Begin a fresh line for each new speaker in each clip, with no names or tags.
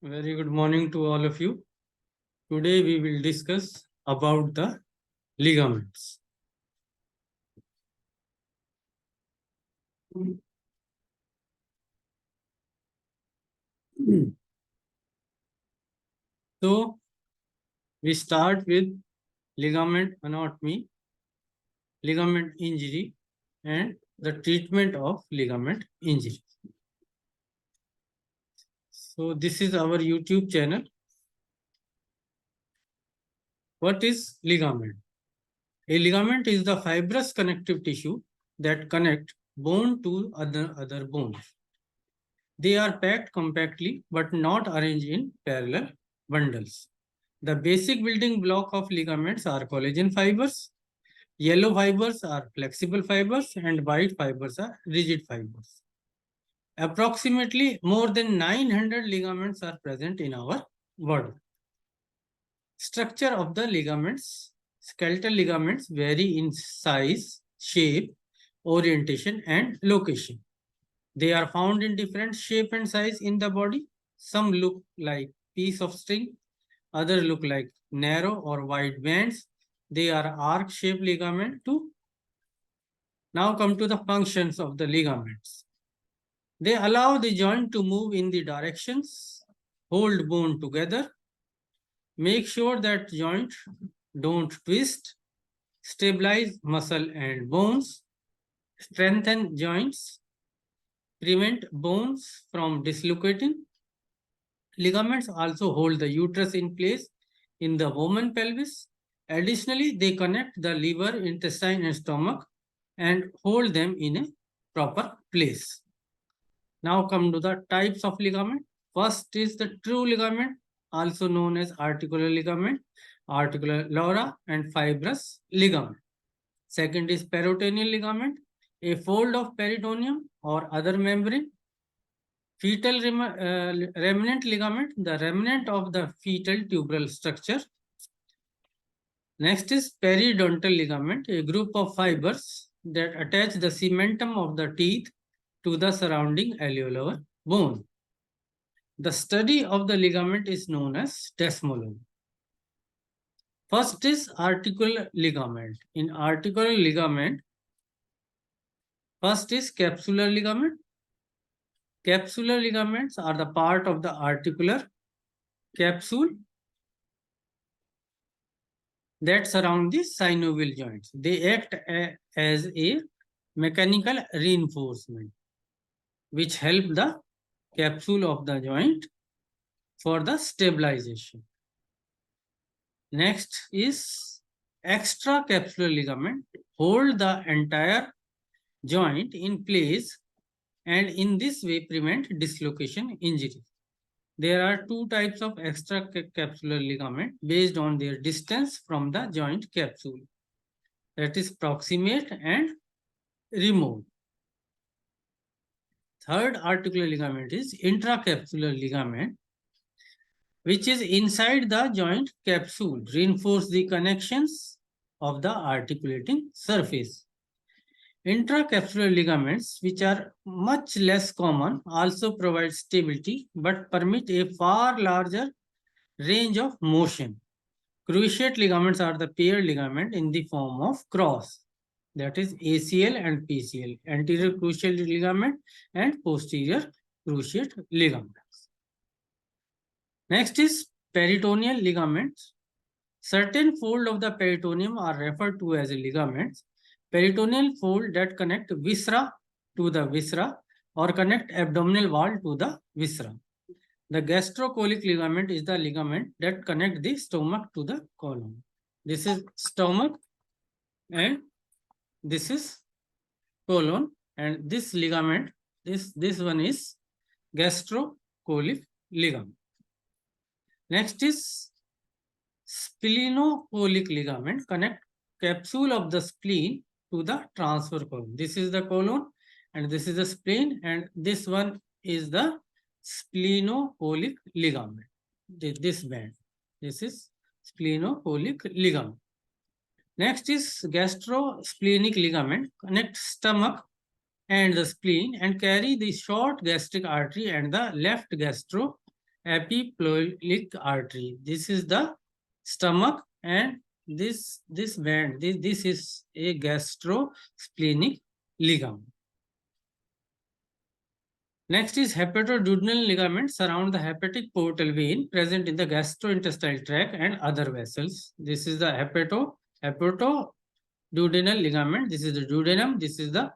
Very good morning to all of you. Today we will discuss about the ligaments. So we start with ligament anatomy, ligament injury, and the treatment of ligament injury. So this is our YouTube channel. What is ligament? A ligament is the fibrous connective tissue that connect bone to other bones. They are packed compactly but not arranged in parallel bundles. The basic building block of ligaments are collagen fibers, yellow fibers are flexible fibers, and white fibers are rigid fibers. Approximately more than 900 ligaments are present in our body. Structure of the ligaments. Skeletal ligaments vary in size, shape, orientation, and location. They are found in different shape and size in the body. Some look like piece of string, others look like narrow or wide bands. They are arc-shaped ligament too. Now come to the functions of the ligaments. They allow the joint to move in the directions, hold bone together, make sure that joint don't twist, stabilize muscle and bones, strengthen joints, prevent bones from dislocating. Ligaments also hold the uterus in place in the woman pelvis. Additionally, they connect the liver, intestine, and stomach and hold them in a proper place. Now come to the types of ligament. First is the true ligament, also known as articular ligament, articular and fibrous ligament. Second is peritoneal ligament, a fold of peritoneum or other membrane. Fetal remnant ligament, the remnant of the fetal tuberal structure. Next is periodontal ligament, a group of fibers that attach the cementum of the teeth to the surrounding alveolar bone. The study of the ligament is known as desmology. First is articular ligament. In articular ligament, first is capsular ligament. Capsular ligaments are the part of the articular capsule that surround the synovial joints. They act as a mechanical reinforcement which help the capsule of the joint for the stabilization. Next is extracapsular ligament, hold the entire joint in place and in this way prevent dislocation injury. There are two types of extracapsular ligament based on their distance from the joint capsule. That is proximate and remote. Third articular ligament is intracapsular ligament, which is inside the joint capsule, reinforce the connections of the articulating surface. Intracapsular ligaments, which are much less common, also provide stability but permit a far larger range of motion. Cruciate ligaments are the paired ligament in the form of cross, that is ACL and PCL, anterior cruciate ligament and posterior cruciate ligaments. Next is peritoneal ligaments. Certain folds of the peritoneum are referred to as ligaments. Peritoneal fold that connect viscera to the viscera or connect abdominal wall to the viscera. The gastrocolic ligament is the ligament that connect the stomach to the colon. This is stomach and this is colon, and this ligament, this one is gastrocolic ligament. Next is splenocolic ligament, connect capsule of the spleen to the transfer colon. This is the colon and this is the spleen, and this one is the splenocolic ligament. This band. This is splenocolic ligament. Next is gastrosplenic ligament, connect stomach and the spleen and carry the short gastric artery and the left gastro epiploic artery. This is the stomach, and this band, this is a gastrosplenic ligament. Next is hepatoduodenal ligament surround the hepatic portal vein present in the gastrointestinal tract and other vessels. This is the hepatoduodenal ligament. This is the duodenum. This is the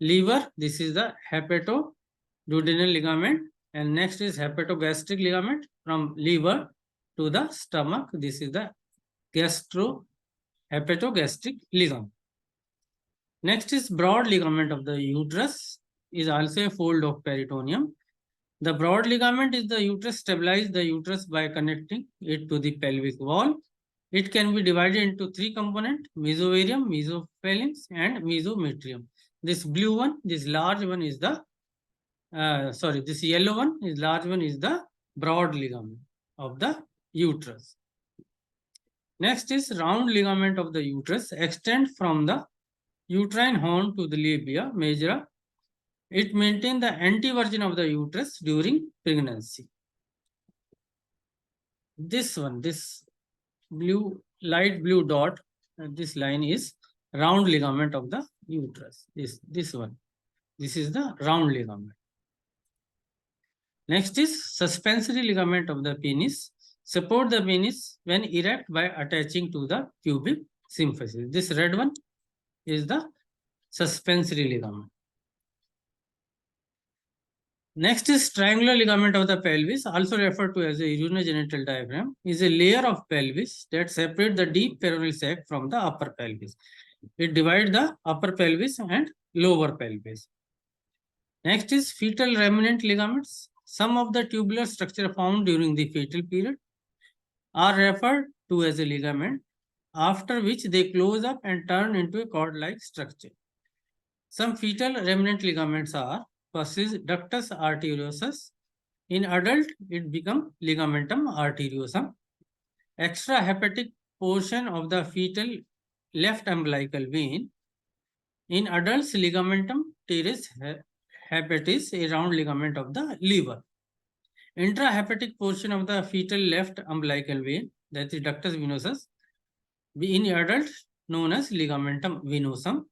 liver. This is the hepatoduodenal ligament. And next is hepatogastric ligament from liver to the stomach. This is the hepatogastric ligament. Next is broad ligament of the uterus, is also a fold of peritoneum. The broad ligament is the uterus, stabilize the uterus by connecting it to the pelvic wall. It can be divided into three components: mesovarium, mesophalanx, and mesometrium. This blue one, this large one is the this yellow one is large one is the broad ligament of the uterus. Next is round ligament of the uterus, extend from the uterine horn to the labia majora. It maintains the anteversion of the uterus during pregnancy. This one, this blue, light blue dot, this line is round ligament of the uterus. This one, this is the round ligament. Next is suspensory ligament of the penis. Support the penis when erect by attaching to the pubic symphysis. This red one is the suspensory ligament. Next is triangular ligament of the pelvis, also referred to as a urogenital diaphragm, is a layer of pelvis that separates the deep peroneal sac from the upper pelvis. It divides the upper pelvis and lower pelvis. Next is fetal remnant ligaments. Some of the tubular structure found during the fetal period are referred to as a ligament, after which they close up and turn into a cord-like structure. Some fetal remnant ligaments are: first is ductus arteriosus. In adult, it becomes ligamentum arteriosum. Extrahepatic portion of the fetal left umbilical vein. In adults, ligamentum teres hepatis, a round ligament of the liver. Intrahepatic portion of the fetal left umbilical vein, that is ductus venosus, in adults known as ligamentum venosum.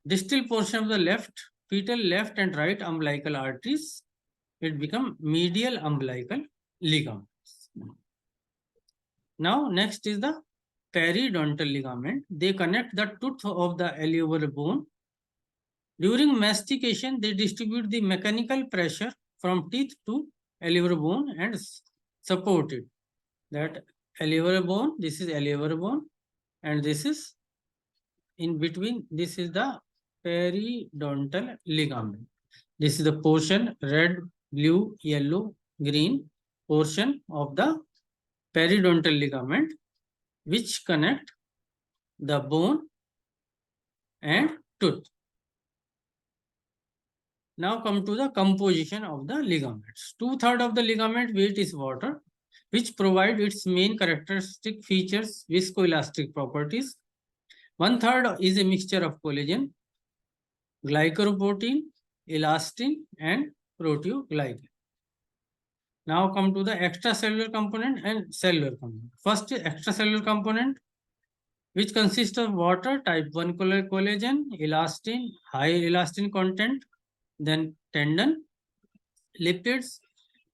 Distal portion of the fetal left and right umbilical arteries, it become medial umbilical ligaments. Now, next is the periodontal ligament. They connect the tooth of the alveolar bone. During mastication, they distribute the mechanical pressure from teeth to alveolar bone and support it. That alveolar bone, this is alveolar bone, and this is in between, this is the periodontal ligament. This is the portion, red, blue, yellow, green portion of the periodontal ligament, which connect the bone and tooth. Now come to the composition of the ligaments. 2/3 of the ligament weight is water, which provide its main characteristic features, viscoelastic properties. 1/3 is a mixture of collagen, glycoprotein, elastin, and proteoglycan. Now come to the extracellular component and cellular component. First, extracellular component, which consists of water, type 1 collagen, elastin, high elastin content, then tendon, lipids,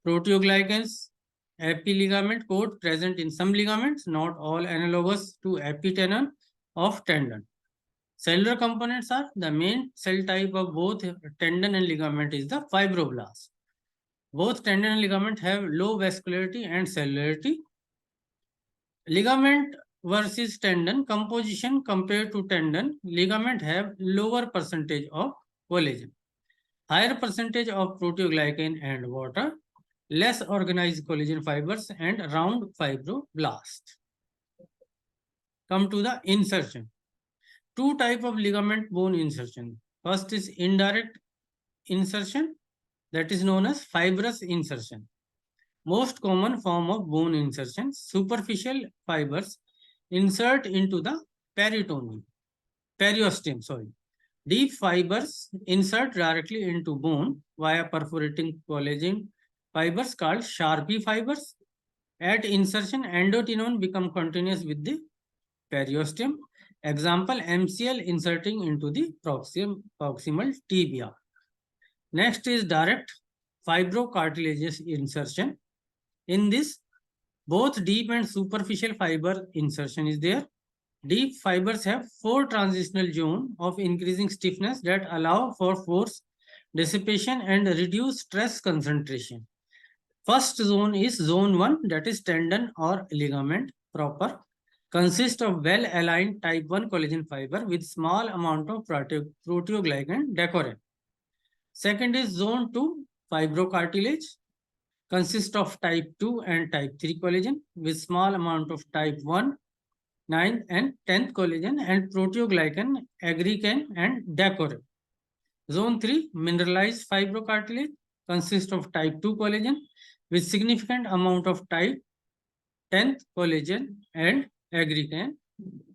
proteoglycans, epiligament coat present in some ligaments, not all analogous to epitenon of tendon. Cellular components are: the main cell type of both tendon and ligament is the fibroblast. Both tendon and ligament have low vascularity and cellularity. Ligament versus tendon composition compared to tendon, ligament have lower percentage of collagen, higher percentage of proteoglycan and water, less organized collagen fibers, and round fibroblast. Come to the insertion. Two types of ligament bone insertion. First is indirect insertion, that is known as fibrous insertion. Most common form of bone insertion, superficial fibers insert into the periosteum. Deep fibers insert directly into bone via perforating collagen fibers called Sharpie fibers. At insertion, endotenone become continuous with the periosteum. Example, MCL inserting into the proximal tibia. Next is direct fibrocartilageous insertion. In this, both deep and superficial fiber insertion is there. Deep fibers have 4 transitional zones of increasing stiffness that allow for force dissipation and reduce stress concentration. First zone is zone 1, that is tendon or ligament proper. Consists of well-aligned type 1 collagen fiber with small amount of proteoglycan decorin. Second is zone 2, fibrocartilage. Consists of type 2 and type 3 collagen with small amount of type 1, 9th and 10th collagen and proteoglycan, aggrecan and decorin. Zone 3, mineralized fibrocartilage, consists of type 2 collagen with significant amount of type 10th collagen and aggrecan.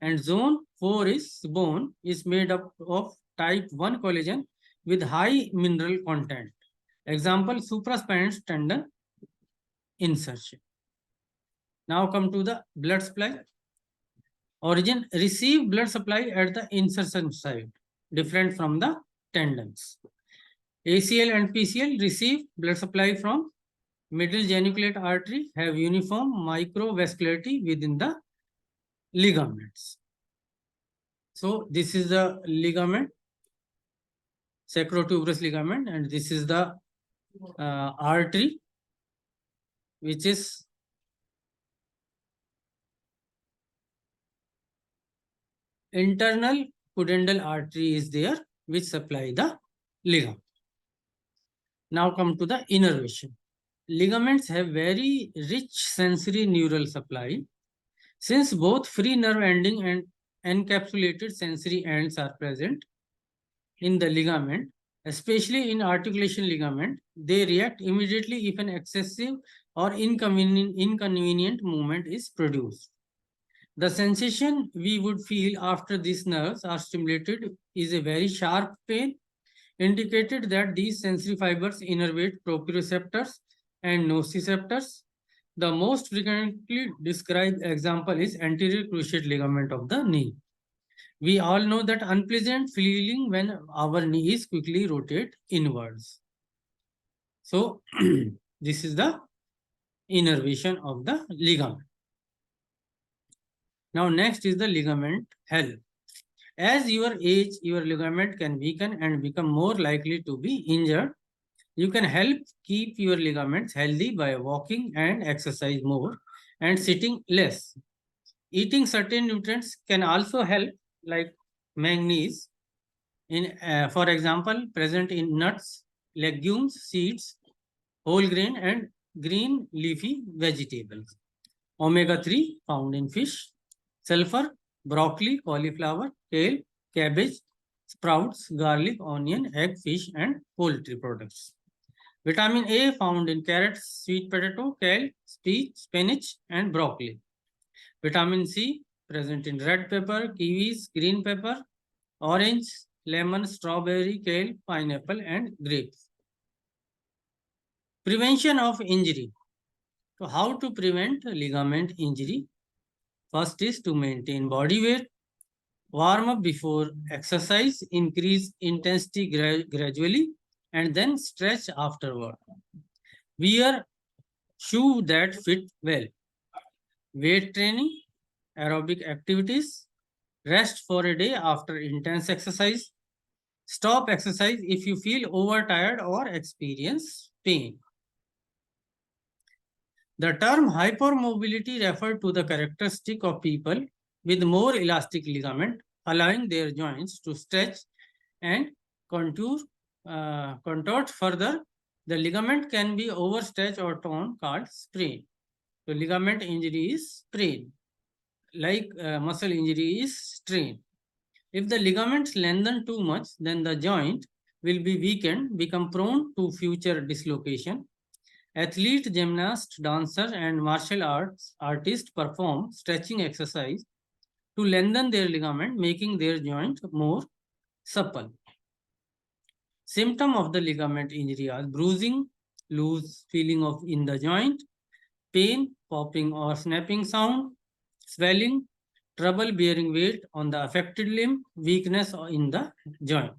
And zone 4 is bone, is made up of type 1 collagen with high mineral content. Example, supraspinous tendon insertion. Now come to the blood supply. Origin, receive blood supply at the insertion site, different from the tendons. ACL and PCL receive blood supply from middle geniculate artery, have uniform microvascularity within the ligaments. So this is the ligament, sacrotuberous ligament, and this is the artery, which is internal pudendal artery is there, which supply the ligament. Now come to the innervation. Ligaments have very rich sensory neural supply. Since both free nerve ending and encapsulated sensory ends are present in the ligament, especially in articulation ligament, they react immediately if an excessive or inconvenient movement is produced. The sensation we would feel after these nerves are stimulated is a very sharp pain, indicated that these sensory fibers innervate proprioceptors and nociceptors. The most frequently described example is anterior cruciate ligament of the knee. We all know that unpleasant feeling when our knees quickly rotate inwards. So this is the innervation of the ligament. Now next is the ligament health. As you age, your ligament can weaken and become more likely to be injured. You can help keep your ligaments healthy by walking and exercise more and sitting less. Eating certain nutrients can also help, like manganese, for example, present in nuts, legumes, seeds, whole grain and green leafy vegetables. Omega-3 found in fish, sulfur, broccoli, cauliflower, kale, cabbage, sprouts, garlic, onion, egg, fish, and poultry products. Vitamin A found in carrots, sweet potato, kale, spinach, and broccoli. Vitamin C present in red pepper, kiwis, green pepper, orange, lemon, strawberry, kale, pineapple, and grapes. Prevention of injury. So how to prevent ligament injury? First is to maintain body weight, warm up before exercise, increase intensity gradually, and then stretch afterward. Wear shoes that fit well. Weight training, aerobic activities, rest for a day after intense exercise. Stop exercise if you feel overtired or experience pain. The term hypermobility refers to the characteristic of people with more elastic ligament, allowing their joints to stretch and contort further. The ligament can be overstretched or torn, called sprain. So ligament injury is sprain, like muscle injury is strain. If the ligaments lengthen too much, then the joint will be weakened, become prone to future dislocation. Athlete, gymnast, dancer, and martial arts artists perform stretching exercise to lengthen their ligament, making their joint more supple. Symptom of the ligament injury are bruising, loose feeling of in the joint, pain, popping or snapping sound, swelling, trouble bearing weight on the affected limb, weakness in the joint.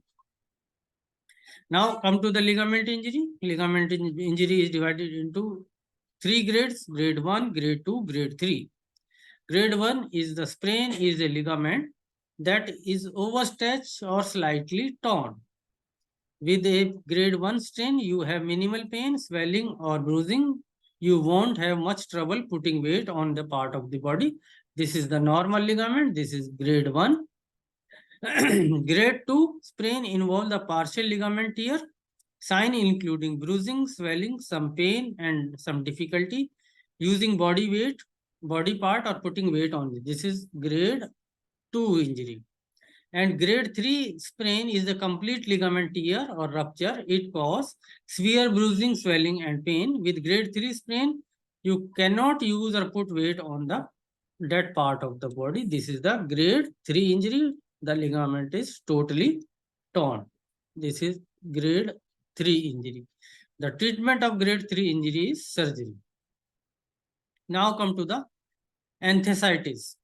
Now come to the ligament injury. Ligament injury is divided into 3 grades: grade 1, grade 2, grade 3. Grade 1 is the sprain is a ligament that is overstretched or slightly torn. With a grade 1 strain, you have minimal pain, swelling or bruising. You won't have much trouble putting weight on the part of the body. This is the normal ligament. This is grade 1. Grade 2 sprain involves the partial ligament tear. Sign including bruising, swelling, some pain, and some difficulty using body weight, body part, or putting weight on it. This is grade 2 injury. And grade 3 sprain is the complete ligament tear or rupture. It causes severe bruising, swelling, and pain. With grade 3 sprain, you cannot use or put weight on the that part of the body. This is the grade 3 injury. The ligament is totally torn. This is grade 3 injury. The treatment of grade 3 injury is surgery. Now come to the enthesitis.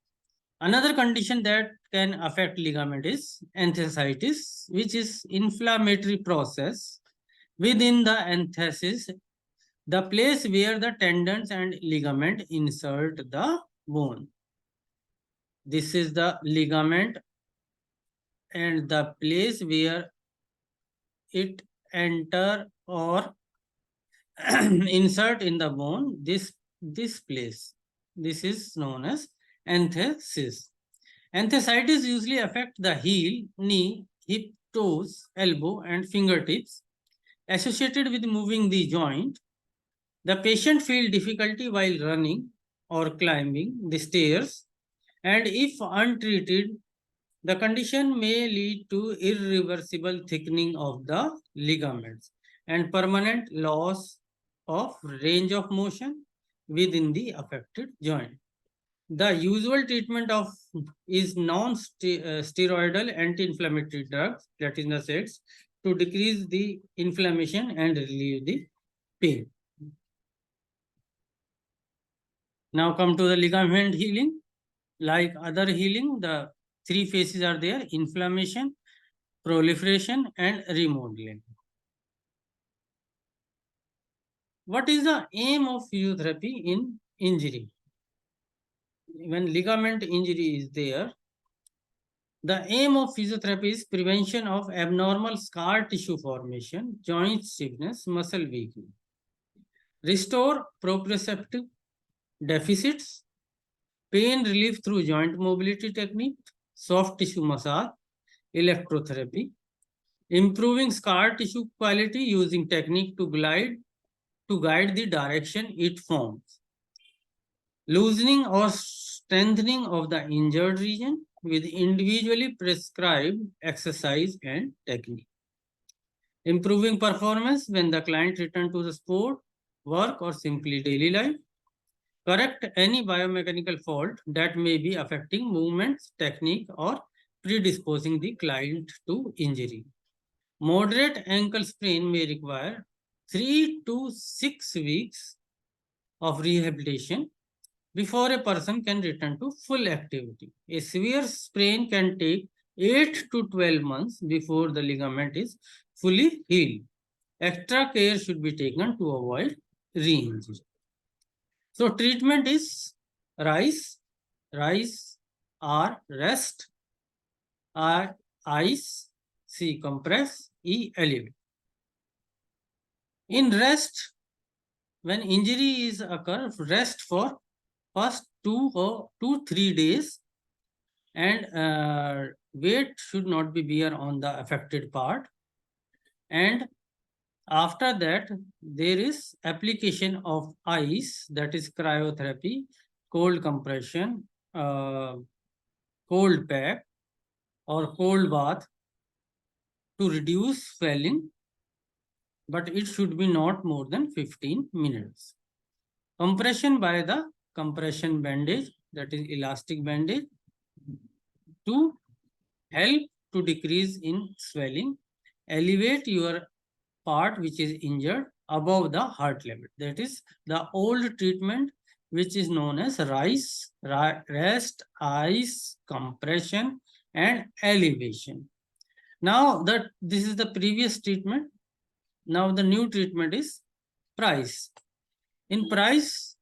Another condition that can affect ligament is enthesitis, which is inflammatory process within the enthesis, the place where the tendons and ligament insert the bone. This is the ligament and the place where it enter or insert in the bone. This place, this is known as enthesis. Enthesitis usually affect the heel, knee, hip, toes, elbow, and fingertips. Associated with moving the joint, the patient feels difficulty while running or climbing the stairs, and if untreated, the condition may lead to irreversible thickening of the ligaments and permanent loss of range of motion within the affected joint. The usual treatment of is non-steroidal anti-inflammatory drugs, that is NSAIDs, to decrease the inflammation and relieve the pain. Now come to the ligament healing. Like other healing, the 3 phases are there: inflammation, proliferation, and remodeling. What is the aim of physiotherapy in injury? When ligament injury is there, the aim of physiotherapy is prevention of abnormal scar tissue formation, joint stiffness, muscle weakening. Restore proprioceptive deficits, pain relief through joint mobility technique, soft tissue massage, electrotherapy, improving scar tissue quality using technique to guide the direction it forms, loosening or strengthening of the injured region with individually prescribed exercise and technique, improving performance when the client returns to the sport, work, or simply daily life, correct any biomechanical fault that may be affecting movements, technique, or predisposing the client to injury. Moderate ankle sprain may require 3 to 6 weeks of rehabilitation before a person can return to full activity. A severe sprain can take 8 to 12 months before the ligament is fully healed. Extra care should be taken to avoid re-injury. So treatment is rise, R, rest, R, ice, C, compress, E, elevate. In rest, when injury is occur, rest for first 2 to 3 days, and weight should not be bear on the affected part. And after that, there is application of ice, that is cryotherapy, cold compression, cold pack, or cold bath to reduce swelling, but it should be not more than 15 minutes. Compression by the compression bandage, that is elastic bandage, to help to decrease in swelling, elevate your part which is injured above the heart level. That is the old treatment, which is known as rest, ice, compression, and elevation. Now that this is the previous treatment, now the new treatment is price. In price,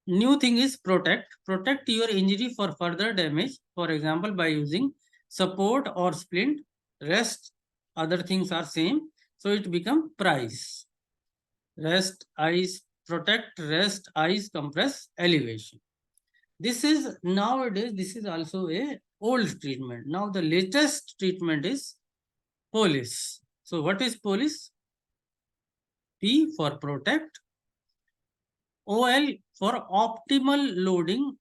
new thing is protect. Protect your injury for further damage. For example, by using support or splint. Rest, other things are same. So it become price. Rest, ice, protect, rest, ice, compress, elevation. This is nowadays, this is also a old treatment. Now the latest treatment is police. So what is police? P for protect, OL for optimal loading,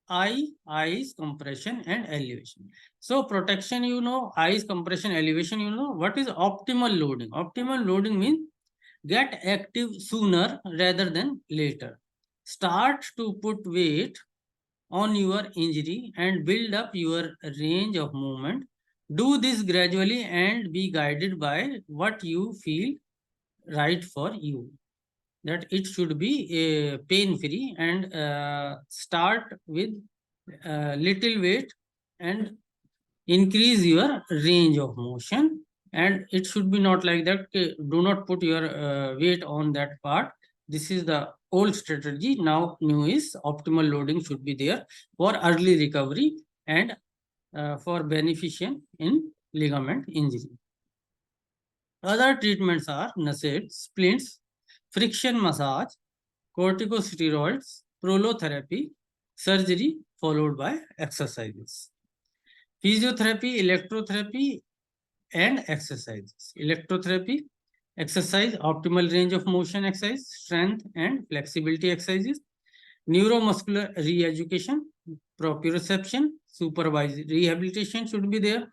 ice, compression, and elevation. So protection, you know, ice, compression, elevation, you know. What is optimal loading? Optimal loading means get active sooner rather than later. Start to put weight on your injury and build up your range of movement. Do this gradually and be guided by what you feel right for you. That it should be pain free, and start with little weight and increase your range of motion. And it should be not like that. Do not put your weight on that part. This is the old strategy. Now new is optimal loading should be there for early recovery and for beneficent in ligament injury. Other treatments are NSAID, splints, friction massage, corticosteroids, prolotherapy, surgery followed by exercises. Physiotherapy, electrotherapy, and exercises. Electrotherapy, exercise, optimal range of motion exercise, strength and flexibility exercises. Neuromuscular re-education, proprioception, supervised rehabilitation should be there.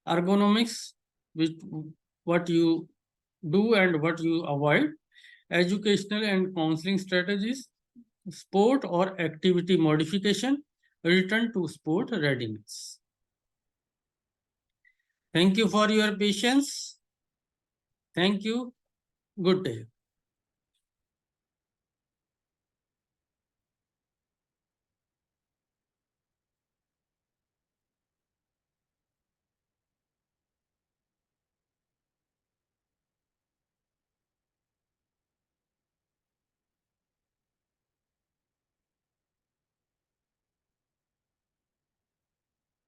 Ergonomics, which what you do and what you avoid. Educational and counseling strategies, sport or activity modification, return to sport readiness. Thank you for your patience. Thank you. Good day.